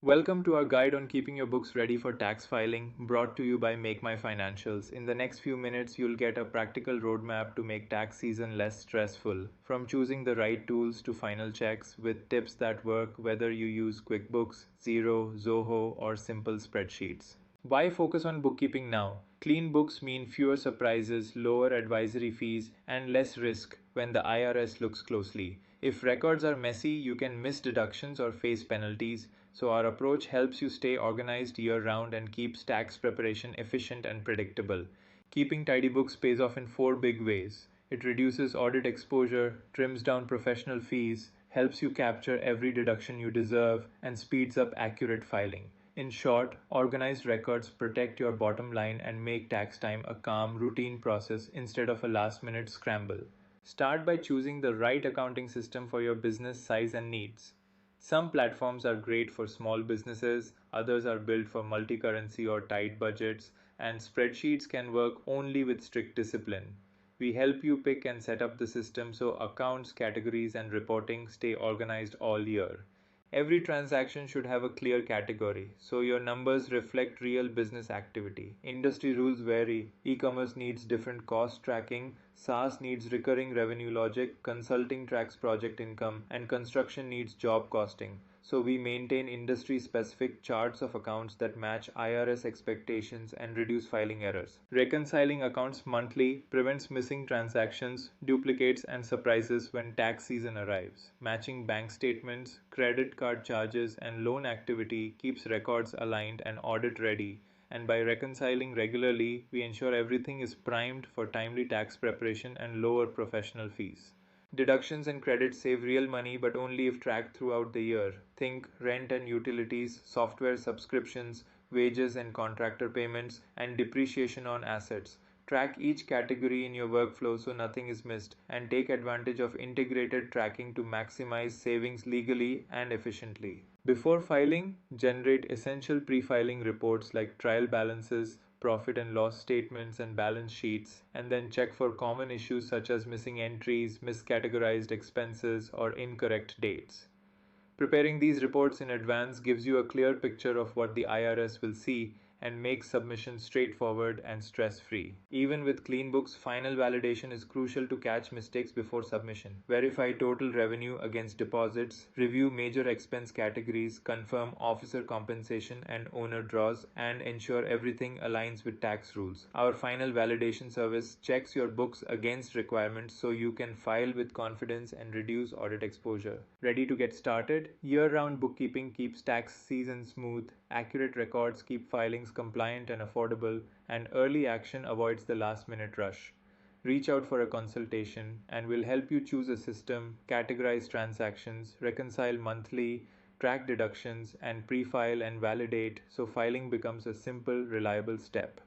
Welcome to our guide on keeping your books ready for tax filing, brought to you by MakeMyFinancials. In the next few minutes, you'll get a practical roadmap to make tax season less stressful, from choosing the right tools to final checks, with tips that work whether you use QuickBooks, Xero, Zoho, or simple spreadsheets. Why focus on bookkeeping now? Clean books mean fewer surprises, lower advisory fees, and less risk when the IRS looks closely. If records are messy, you can miss deductions or face penalties, so our approach helps you stay organized year round and keeps tax preparation efficient and predictable. Keeping tidy books pays off in four big ways. It reduces audit exposure, trims down professional fees, helps you capture every deduction you deserve, and speeds up accurate filing. In short, organized records protect your bottom line and make tax time a calm, routine process instead of a last minute scramble. Start by choosing the right accounting system for your business size and needs. Some platforms are great for small businesses, others are built for multi currency or tight budgets, and spreadsheets can work only with strict discipline. We help you pick and set up the system so accounts, categories, and reporting stay organized all year. Every transaction should have a clear category, so your numbers reflect real business activity. Industry rules vary. E-commerce needs different cost tracking, SaaS needs recurring revenue logic, consulting tracks project income, and construction needs job costing. So we maintain industry-specific charts of accounts that match IRS expectations and reduce filing errors. Reconciling accounts monthly prevents missing transactions, duplicates, and surprises when tax season arrives. Matching bank statements, credit card charges, and loan activity keeps records aligned and audit ready. And by reconciling regularly, we ensure everything is primed for timely tax preparation and lower professional fees. Deductions and credits save real money, but only if tracked throughout the year. Think rent and utilities, software subscriptions, wages and contractor payments, and depreciation on assets. Track each category in your workflow so nothing is missed, and take advantage of integrated tracking to maximize savings legally and efficiently. Before filing, generate essential pre-filing reports like trial balances, profit and loss statements, and balance sheets, and then check for common issues such as missing entries, miscategorized expenses, or incorrect dates. Preparing these reports in advance gives you a clear picture of what the IRS will see and makes submission straightforward and stress-free. Even with clean books, final validation is crucial to catch mistakes before submission. Verify total revenue against deposits, review major expense categories, confirm officer compensation and owner draws, and ensure everything aligns with tax rules. Our final validation service checks your books against requirements so you can file with confidence and reduce audit exposure. Ready to get started? Year-round bookkeeping keeps tax season smooth, accurate records keep filings compliant and affordable, and early action avoids the last-minute rush. Reach out for a consultation and we'll help you choose a system, categorize transactions, reconcile monthly, track deductions, and pre-file and validate so filing becomes a simple, reliable step.